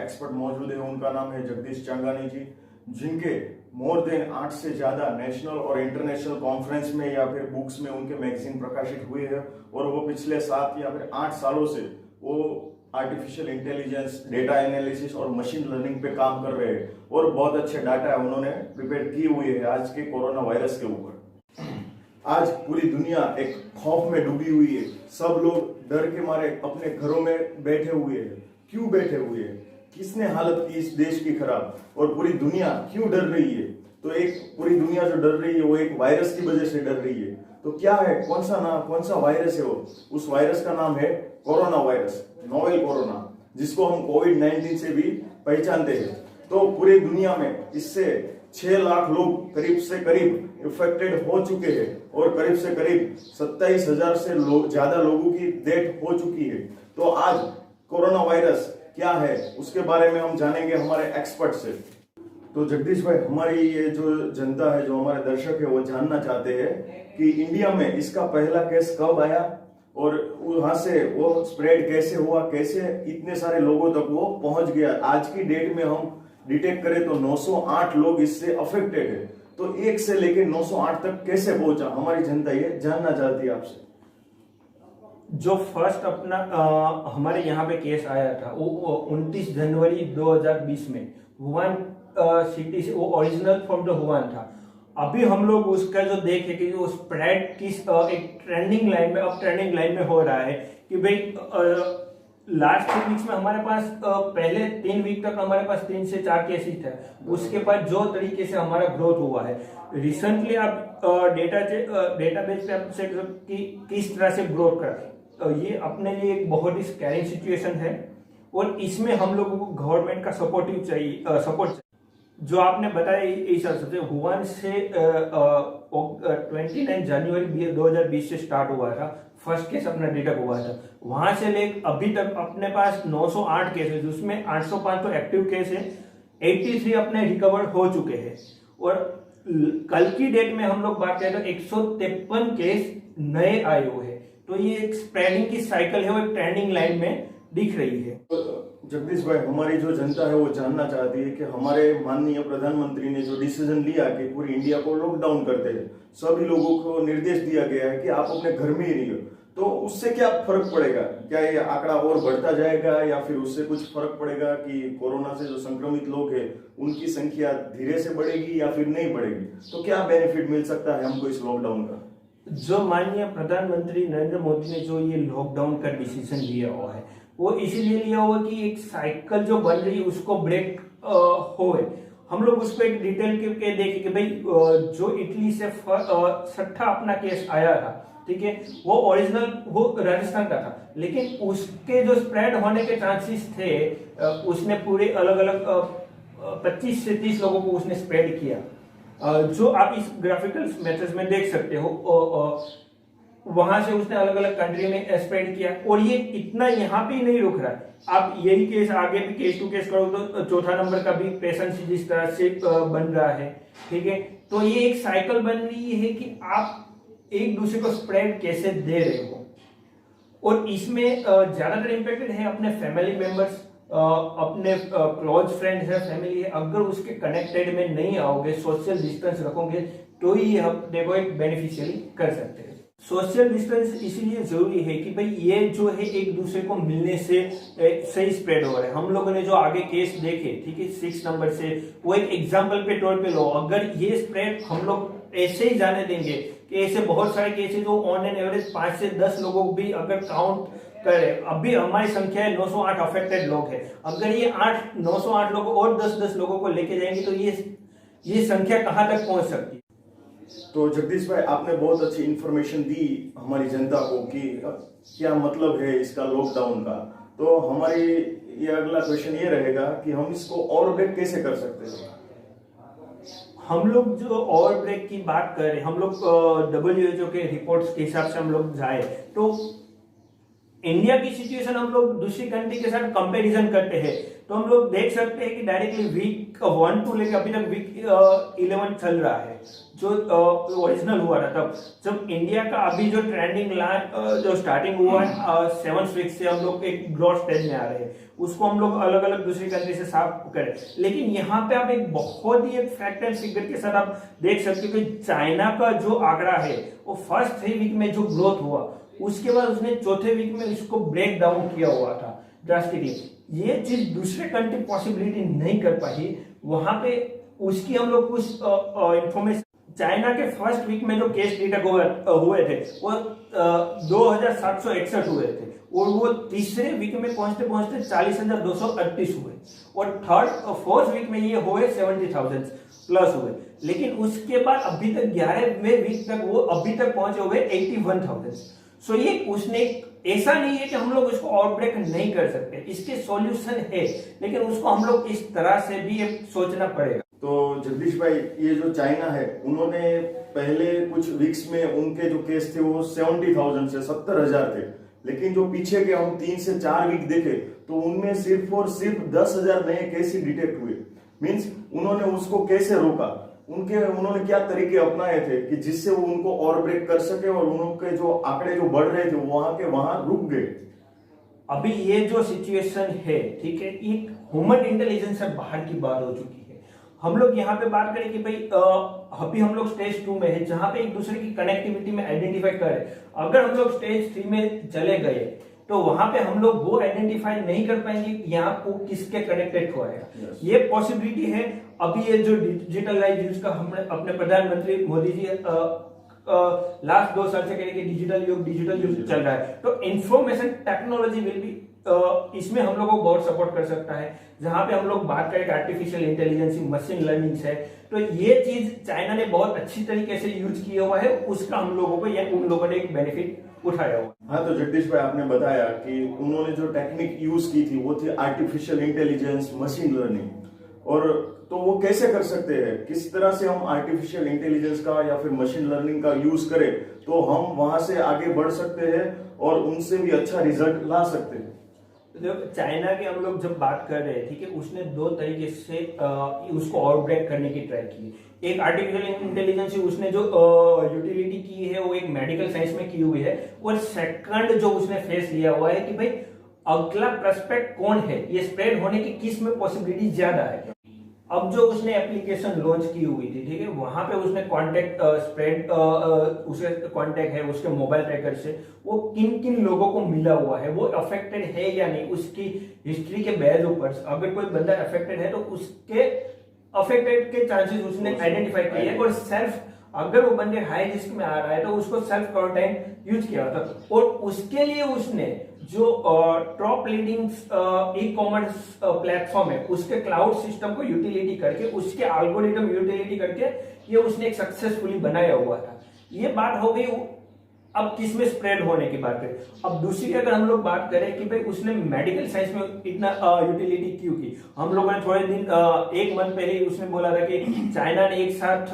Expert मौजूद है। उनका नाम है जगदीश चांगानी जी, जिनके मोर देन 8 से ज्यादा नेशनल और इंटरनेशनल कॉन्फ्रेंस में या फिर बुक्स में उनके मैगजीन प्रकाशित हुए हैं। और वो पिछले 7 या फिर 8 सालों से वो आर्टिफिशियल इंटेलिजेंस, डेटा एनालिसिस और मशीन लर्निंग पे काम कर रहे हैं और बहुत अच्छे डाटा उन्होंने प्रिपेयर किए हुए हैं आज के कोरोना वायरस के ऊपर। आज पूरी दुनिया एक खौफ में डूबी हुई है। सब लोग डर के मारे अपने घरों में बैठे हुए हैं। क्यों बैठे हुए हैं? किसने हालत की इस देश की खराब? और पूरी दुनिया क्यों डर रही है? तो एक पूरी दुनिया जो डर रही है वो एक वायरस की वजह से डर रही है। तो क्या है, कौन सा वायरस है वो? उस वायरस का नाम है कोरोना वायरस, नोवेल कोरोना, जिसको हम कोविड-19 से भी पहचानते हैं। तो पूरी दुनिया में इससे 6 लाख लोग करीब से करीब इफेक्टेड हो चुके हैं और करीब से करीब 27,000 से ज्यादा लोगों की डेथ हो चुकी है। तो आज कोरोना वायरस क्या है उसके बारे में हम जानेंगे हमारे एक्सपर्ट से। तो जगदीश भाई, हमारी ये जो जनता है, जो हमारे दर्शक है, वो जानना चाहते हैं कि इंडिया में इसका पहला केस कब आया और वहां से वो स्प्रेड कैसे हुआ, कैसे इतने सारे लोगों तक वो पहुंच गया। आज की डेट में हम डिटेक्ट करें तो 908 लोग इससे अफेक्टेड है। तो 1 से लेकर 908 तक कैसे पहुंचा, हमारी जनता ये जानना चाहती है आपसे। जो फर्स्ट अपना हमारे यहाँ पे केस आया था वो 29 जनवरी 2020 में वुहान सिटी से, वो ओरिजिनल फ्रॉम द वुहान था। अभी हम लोग उसका जो देखे कि जो स्प्रेड किस एक ट्रेंडिंग लाइन में हो रहा है कि भाई लास्ट 3 वीक्स में हमारे पास पहले 3 वीक तक हमारे पास 3 से 4 केसेस थे। उसके बाद जो तरीके से हमारा ग्रोथ हुआ है रिसेंटली, आप डेटाबेस पे आप चेक कि किस तरह से ग्रोथ कर, ये अपने लिए एक बहुत ही स्कैरिंग सिचुएशन है और इसमें हम लोगों को गवर्नमेंट का सपोर्ट चाहिए। जो आपने बताया इस हिसाब से वुहान से 29 जनवरी 2020 से स्टार्ट हुआ था, फर्स्ट केस अपना डिटेक्ट हुआ था। वहां से लेकर अभी तक अपने पास 908 केसेस, उसमें 805 तो एक्टिव केस है, 83 अपने रिकवर हो चुके हैं। और कल की डेट में हम लोग बात करें तो 153 केस नए आए हुए हैं। तो ये एक स्प्रेडिंग की साइकिल है, वो एक ट्रेंडिंग लाइन में दिख रही है। जगदीश भाई, हमारी जो जनता है वो जानना चाहती है कि हमारे माननीय प्रधानमंत्री ने जो डिसीजन लिया कि पूरी इंडिया को लॉकडाउन करते हैं, सभी लोगों को निर्देश दिया गया है कि आप अपने घर में ही रहिए, तो उससे क्या फर्क पड़ेगा? क्या ये आंकड़ा और बढ़ता जाएगा या फिर उससे कुछ फर्क पड़ेगा कि कोरोना से जो संक्रमित लोग हैं उनकी संख्या धीरे से बढ़ेगी या फिर नहीं बढ़ेगी? तो क्या बेनिफिट मिल सकता है हमको इस लॉकडाउन का? जो माननीय प्रधानमंत्री नरेंद्र मोदी ने जो ये लॉकडाउन का डिसीजन लिया हुआ है वो इसीलिए लिया हुआ कि एक साइकिल जो बन रही है उसको ब्रेक होए। हम लोग उसको एक डिटेल के देखें कि भाई जो इटली से 6ठा अपना केस आया था, ठीक है, वो ओरिजिनल वो राजस्थान का था, लेकिन उसके जो स्प्रेड होने के चांसेस थे उसने पूरे अलग अलग 25 से 30 लोगों को उसने स्प्रेड किया। जो आप इस ग्राफिकल मेथड में देख सकते हो, वहां से उसने अलग अलग कंट्री में स्प्रेड किया। और ये इतना यहाँ पे ही नहीं रुक रहा है, आप यही केस आगे भी केस टू केस करो तो चौथा नंबर का भी पेशेंट जिस तरह से बन रहा है, ठीक है। तो ये एक साइकिल बन रही है कि आप एक दूसरे को स्प्रेड कैसे दे रहे हो। और इसमें ज्यादातर इम्पेक्टेड है अपने फैमिली मेंबर्स, अपने क्लोज फ्रेंड्स है, फैमिली है। अगर उसके कनेक्टेड में नहीं आओगे, सोशल डिस्टेंस रखोगे, तो ही हम देखो एक बेनिफिशियली कर सकते हैं। सोशल डिस्टेंस इसीलिए जरूरी है कि भाई ये जो है एक दूसरे को मिलने से सही स्प्रेड हो रहा है। हम लोगों ने जो आगे केस देखे, ठीक है, 6 नंबर से, वो एक एग्जांपल पे तौर पे लो। अगर ये स्प्रेड हम लोग ऐसे ही जाने देंगे कि ऐसे बहुत सारे केसेस जो ऑन एन एवरेज 5 से 10 लोगों को भी अगर काउंट करे, अभी हमारी संख्या है 908 अफेक्टेड लोग है, अगर ये 908 लोग और 10-10 लोगों को लेके जाएंगे तो ये संख्या कहां तक पहुंच सकती है। तो जगदीश भाई, आपने बहुत अच्छी इंफॉर्मेशन दी हमारी जनता को कि क्या मतलब है इसका लॉकडाउन का। तो हमारी ये अगला क्वेश्चन ये रहेगा कि हम इसको और ब्रेक कैसे कर सकते हैं? हम लोग जो और ब्रेक की बात कर रहे हैं, हम लोग WHO के रिपोर्ट्स के हिसाब से हम लोग जाए तो इंडिया की सिचुएशन हम लोग दूसरी कंट्री के साथ कंपैरिजन करते हैं तो हम लोग देख सकते हैं कि डायरेक्टली वीक 1 टू लेके अभी तक वीक 11 चल रहा है, जो ओरिजिनल हुआ था तब। जब इंडिया का अभी जो ट्रेंडिंग लाइन जो स्टार्टिंग हुआ है 7 वीक से हम लोग एक ग्रोथ स्टेज में आ रहे हैं, उसको हम लोग अलग अलग दूसरी कंट्री से साफ करें। लेकिन यहाँ पे आप एक बहुत ही एक फैक्ट एंड फिगर के साथ आप देख सकते हो कि चाइना का जो आंकड़ा है वो फर्स्ट 3 वीक में जो ग्रोथ हुआ, उसके बाद उसने चौथे वीक में इसको ब्रेक डाउन किया हुआ था ड्रास्टिकली। ये चीज दूसरे कंट्री पॉसिबिलिटी नहीं कर पाई, वहां पे उसकी हम लोग कुछ इंफॉर्मेशन। चाइना के फर्स्ट वीक में जो केस डिटेक्ट हुए थे वो 2761 हुए थे, और वो तीसरे वीक में पहुंचते पहुंचते 40,238 हुए, और फोर्थ वीक में ये हुए 70,000 प्लस हुए। लेकिन उसके बाद अभी तक 11वें वीक तक वो अभी तक पहुंचे हुए 81,000। सो ये उसने ऐसा नहीं है कि हम लोग उसको आउटब्रेक नहीं कर सकते, इसके सॉल्यूशन है, लेकिन उसको हम लोग इस तरह से भी सोचना पड़ेगा। तो जगदीश भाई, ये जो चाइना है, उन्होंने पहले कुछ वीक्स में उनके जो केस थे वो 70,000 से 70,000 थे, लेकिन जो पीछे के हम 3 से 4 वीक देखे तो उनमें सिर्फ और सिर्फ 10,000 नए केस ही डिटेक्ट हुए। मीन्स उन्होंने उसको कैसे रोका, उन्होंने क्या तरीके अपनाए थे कि जिससे वो उनको और ब्रेक कर सके, और उनके जो आंकड़े जो बढ़ रहे थे वहां के वहां रुक गए। अभी ये जो सिचुएशन है, ठीक है, एक ह्यूमन इंटेलिजेंस से बाहर की बात हो चुकी है। हम लोग यहाँ पे बात करें कि भाई अभी हम लोग स्टेज 2 में है, जहां पे एक दूसरे की कनेक्टिविटी में आइडेंटिफाई करें। अगर हम लोग स्टेज 3 में चले गए तो वहां पे हम लोग वो आइडेंटिफाई नहीं कर पाएंगे यहाँ को किसके कनेक्टेड हुआ है। ये पॉसिबिलिटी है। अभी ये जो डिजिटल लाइफ यूज का हमने अपने प्रधानमंत्री मोदी जी लास्ट 2 साल से कह रहे कि डिजिटल युग चल रहा है, तो इंफॉर्मेशन टेक्नोलॉजी विल बी इसमें हम लोगों को बहुत सपोर्ट कर सकता है। जहां पे हम लोग बात करें आर्टिफिशियल इंटेलिजेंस, मशीन लर्निंग है, तो ये चीज चाइना ने बहुत अच्छी तरीके से यूज किया हुआ है, उसका हम लोगों को या उन लोगों ने एक बेनिफिट उठाया हुआ। हाँ, तो जगदीश भाई, आपने बताया कि उन्होंने जो टेक्निक यूज की थी वो थी आर्टिफिशियल इंटेलिजेंस, मशीन लर्निंग, और तो वो कैसे कर सकते हैं, किस तरह से हम आर्टिफिशियल इंटेलिजेंस का या फिर मशीन लर्निंग का यूज करें तो हम वहां से आगे बढ़ सकते हैं और उनसे भी अच्छा रिजल्ट ला सकते हैं। चाइना के हम लोग जब बात कर रहे हैं, ठीक है, उसने 2 तरीके से उसको आउटब्रेक करने की ट्राई की। एक आर्टिफिशियल इंटेलिजेंस उसने जो यूटिलिटी की है वो एक मेडिकल साइंस में की हुई है, और सेकंड जो उसने फेस लिया हुआ है कि भाई अगला प्रोस्पेक्ट कौन है, ये स्प्रेड होने की किस में पॉसिबिलिटी ज्यादा है। अब जो उसने एप्लीकेशन लॉन्च की हुई थी, ठीक है, वहां पे उसने कांटेक्ट स्प्रेड उसके कांटेक्ट है उसके मोबाइल ट्रैकर से वो किन किन लोगों को मिला हुआ है, वो अफेक्टेड है या नहीं, उसकी हिस्ट्री के बेस ऊपर अगर कोई बंदा अफेक्टेड है तो उसके अफेक्टेड के चांसेस उसने आइडेंटिफाई किए हैं, और सेल्फ अगर वो बंदे हाई रिस्क में आ रहा है तो उसको सेल्फ क्वारंटाइन यूज किया था। और उसके लिए उसने जो top leading e commerce platform है उसके क्लाउड सिस्टम को यूटिलिटी करके, उसके एल्गोरिथम यूटिलिटी करके ये उसने एक सक्सेसफुली बनाया हुआ था। ये बात हो गई अब किसमें स्प्रेड होने की बात करें। अब दूसरी अगर हम लोग बात करें कि भाई उसने मेडिकल साइंस में इतना यूटिलिटी क्यों की, हम लोगों ने थोड़े दिन 1 मंथ पहले ही उसने बोला था कि चाइना ने एक साथ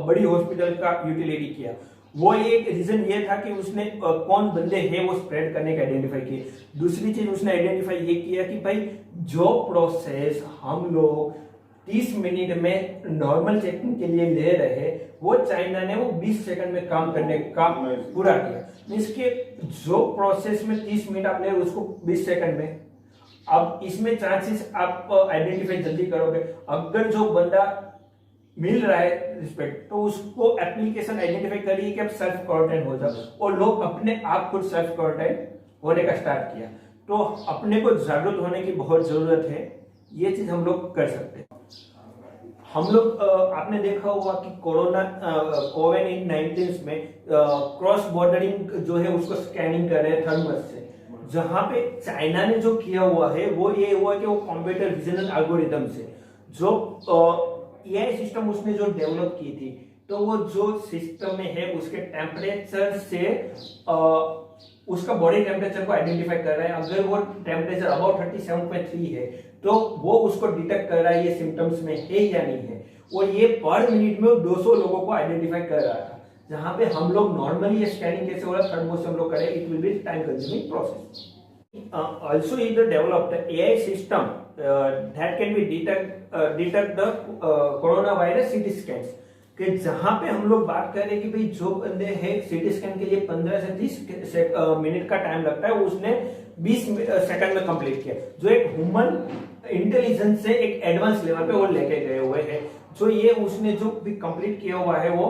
बड़ी हॉस्पिटल का यूटिलिटी किया। वो एक रीजन ये था कि उसने कौन बंदे हैं वो स्प्रेड करने का आइडेंटिफाई किए। दूसरी चीज उसने आइडेंटिफाई ये किया कि भाई जो प्रोसेस हम लोग 30 मिनट में नॉर्मल चेकिंग के लिए ले रहे, वो चाइना ने वो 20 सेकंड में काम करने का पूरा किया। मींस के जो प्रोसेस में 30 मिनट आप ले उसको 20 सेकंड में। अब इसमें चांसेस आप आइडेंटिफाई जल्दी करोगे। अगर जो बंदा मिल रहा है रिस्पेक्ट, तो उसको एप्लीकेशन आइडेंटिफाई करिए कि आप सेल्फ क्वारंटाइन हो जाओ, और लोग अपने आप खुद सेल्फ क्वारंटाइन होने का स्टार्ट किया। तो अपने को जागरूक होने की बहुत जरूरत है, ये चीज हम लोग कर सकते हैं। हम लोग आपने देखा होगा कि कोरोना कोविड-19 में क्रॉस बॉर्डरिंग जो है उसको स्कैनिंग कर रहे हैं थर्मस से, जहां पे चाइना ने जो किया हुआ है वो ये हुआ कि वो कंप्यूटर विजन एल्गोरिथम से जो एआई सिस्टम उसने जो डेवलप की थी, तो वो जो सिस्टम में है उसके टेम्परेचर से उसका बॉडी टेम्परेचर को आइडेंटिफाई कर रहा है। अगर वो टेम्परेचर अबाउट 37.3 है तो वो उसको डिटेक्ट कर रहा है ये सिम्टम्स में है या नहीं है, और ये पर मिनट में 200 लोगों को आइडेंटिफाई कर रहा था। जहां पे हम लोग नॉर्मली ये स्कैनिंग कैसे हो रहा है थर्मोस से हम लोग करें, it will B time consuming process. Also it developed AI system that can be detect the corona virus CT scan, कि जहां पे हम लोग बात कर रहे हैं कि भाई जो बंदे हैं सीटी स्कैन के लिए 15 से 30 मिनट का टाइम लगता है, उसने 20 सेकंड में कंप्लीट किया, जो एक ह्यूमन इंटेलिजेंस से एक एडवांस लेवल पे वो लेके गए हुए हैं। जो ये उसने जो भी कंप्लीट किया हुआ है वो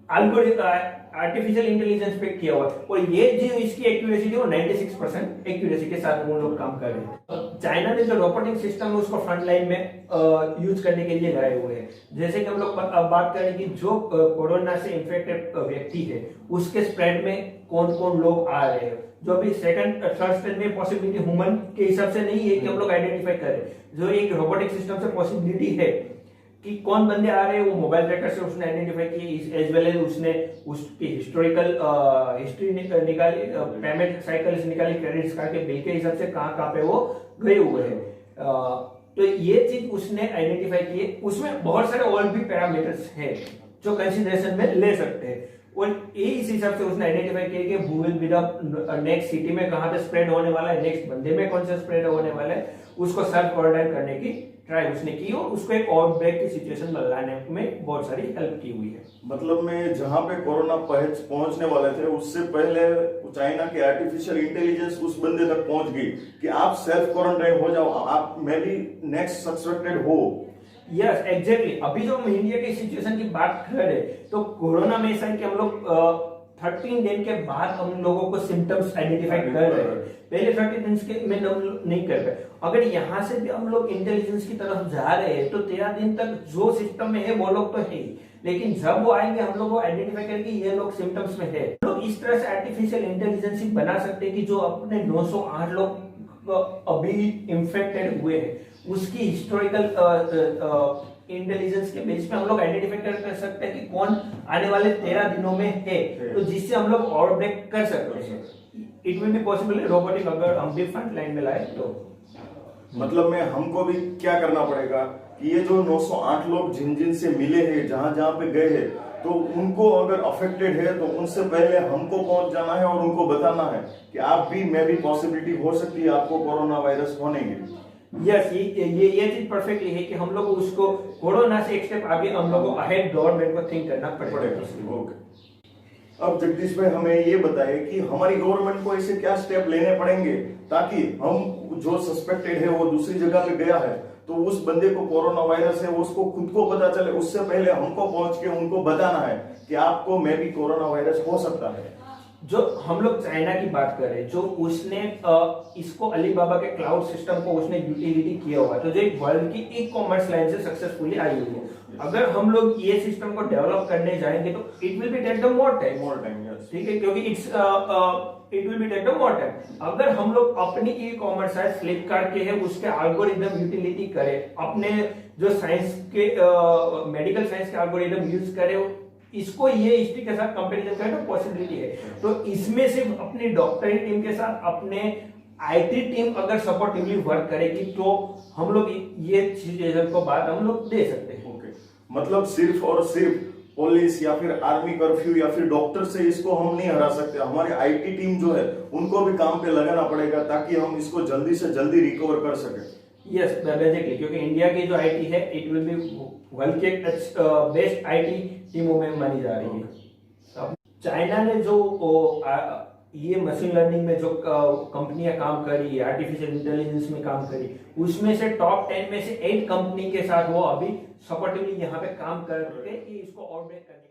आर्टिफिशियल इंटेलिजेंस पे किया हुआ है, और ये जो इसकी एक्यूरेसी थी वो 96% एक्यूरेसी के साथ वो लोग काम कर रहे हैं। चाइना ने जो रोबोटिक सिस्टम है उसको फ्रंट लाइन में यूज करने के लिए लाए हुए हैं। जैसे कि हम लोग बात करें कि जो कोरोना से इन्फेक्टेड व्यक्ति है उसके स्प्रेड में कौन कौन लोग आ रहे हैं, जो अभी सेकंड थर्ड स्टेज में पॉसिबिलिटी ह्यूमन के हिसाब से नहीं है कि हम लोग आइडेंटिफाई करें, जो एक रोबोटिक सिस्टम से पॉसिबिलिटी है कि कौन बंदे आ रहे हैं, वो मोबाइल ट्रैकर से उसने आइडेंटिफाई की, एज वेल एज उसने उसकी हिस्टोरिकल हिस्ट्री निकाली, पेमेंट साइकिल्स निकाली, क्रेडिट्स कार्ड के बिल के हिसाब से कहाँ कहाँ पे वो गए हुए हैं। तो ये चीज उसने आइडेंटिफाई की है। उसमें बहुत सारे और भी पैरामीटर्स हैं जो कंसिडरेशन में ले सकते हैं, और इस हिसाब से उसने आइडेंटिफाई किया कि who will be the next city में कहाँ पे स्प्रेड होने वाला है, नेक्स्ट बंदे में कौन सा स्प्रेड होने वाला है, उसको सेल्फ क्वारंटाइन करने की ट्राई उसने की, और उसको एक आउटब्रेक की सिचुएशन में लाने में बहुत सारी हेल्प की हुई है। मतलब में जहां पे कोरोना पहुंचने वाले थे उससे पहले चाइना की आर्टिफिशियल इंटेलिजेंस उस बंदे तक पहुंच गई कि आप सेल्फ क्वारंटाइन हो जाओ, आप मे बी नेक्स्ट सस्पेक्टेड हो। Yes exactly. अभी जो हम इंडिया की सिचुएशन की बात कर रहे हैं, तो कोरोना में ऐसा है कि हम लोग 13 दिन के बाद हम लोगों को सिम्टम्स आइडेंटिफाई कर रहे हैं, पहले 30 दिन के में हम नहीं कर पाए। अगर यहाँ से भी हम लोग इंटेलिजेंस की तरफ जा रहे हैं तो 13 दिन तक जो सिस्टम में है वो लोग तो है ही, लेकिन जब वो आएंगे हम लोग को आइडेंटिफाई करेंगे ये लोग सिम्टम्स में है। लोग इस तरह से आर्टिफिशियल इंटेलिजेंस बना सकते हैं कि जो अपने 908 लोग अभी इन्फेक्टेड हुए हैं उसकी हिस्टोरिकल इंटेलिजेंस के बेस पे हम लोग आइडेंटिफाई कर सकते हैं कि कौन आने वाले 13 दिनों में है, तो जिससे हम लोग आउटब्रेक कर सकते हैं। It will be possible robotic अगर हम भी फ्रंट लाइन में लाए तो। मतलब में हमको भी क्या करना पड़ेगा कि ये जो 908 लोग जिन जिन से मिले हैं, जहां जहां पे गए हैं, तो उनको अगर अफेक्टेड है तो उनसे पहले हमको पहुंच जाना है और उनको बताना है कि आप भी, मैं भी पॉसिबिलिटी हो सकती है आपको कोरोना वायरस होने की। यस ये चीज परफेक्टली है कि हम लोग उसको कोरोना से एक स्टेप आगे हम लोग को अहेड गवर्नमेंट को थिंक करना पड़ेगा। ओके, अब जगदीश भाई हमें ये बताइए कि हमारी गवर्नमेंट को ऐसे क्या स्टेप लेने पड़ेंगे ताकि हम जो सस्पेक्टेड है वो दूसरी जगह पे गया है तो उस बंदे को कोरोना वायरस है उसको खुद को पता चले, उससे पहले हमको पहुंच के उनको बताना है कि आपको मे भी कोरोना वायरस हो सकता है। जो हम लोग चाइना की बात कर रहे हैं, जो उसने इसको अलीबाबा के क्लाउड सिस्टम को उसने यूटिलिटी किया हुआ है, तो जो एक वर्ल्ड की ई कॉमर्स लाइन से सक्सेसफुली आई हुई है। अगर हम लोग ये सिस्टम को डेवलप करने जाएंगे तो it will be take the more time, ठीक है, क्योंकि it will be take the more time. अगर हम लोग अपनी ई कॉमर्स साइट फ्लिपकार्ट के है उसके एल्गोरिदम यूटिलिटी करें, अपने जो साइंस के मेडिकल साइंस के एल्गोरिदम यूज करें, इसको ये हिस्ट्री के साथ कंपैरिजन करें तो पॉसिबिलिटी है। तो इसमें सिर्फ अपनी डॉक्टरी टीम के साथ अपने आईटी टीम अगर सपोर्टिवली वर्क करेगी तो हम लोग ये चीज को बात हम लोग दे सकते हैं। ओके, मतलब सिर्फ और सिर्फ पुलिस या फिर आर्मी कर्फ्यू या फिर डॉक्टर से इसको हम नहीं हरा सकते। हमारे आईटी टीम जो है उनको भी काम पे लगाना पड़ेगा ताकि हम इसको जल्दी से जल्दी रिकवर कर सके। यस बेसिकली, क्योंकि इंडिया की जो आईटी है इट विल बी वर्ल्ड के बेस्ट आईटी टीमों में मानी जा रही है। चाइना ने जो ये मशीन लर्निंग में जो कंपनियां काम करी, आर्टिफिशियल इंटेलिजेंस में काम करी, उसमें से टॉप 10 में से 8 कंपनी के साथ वो अभी सपोर्टिवली यहाँ पे काम करके इसको आउटब्रेक करने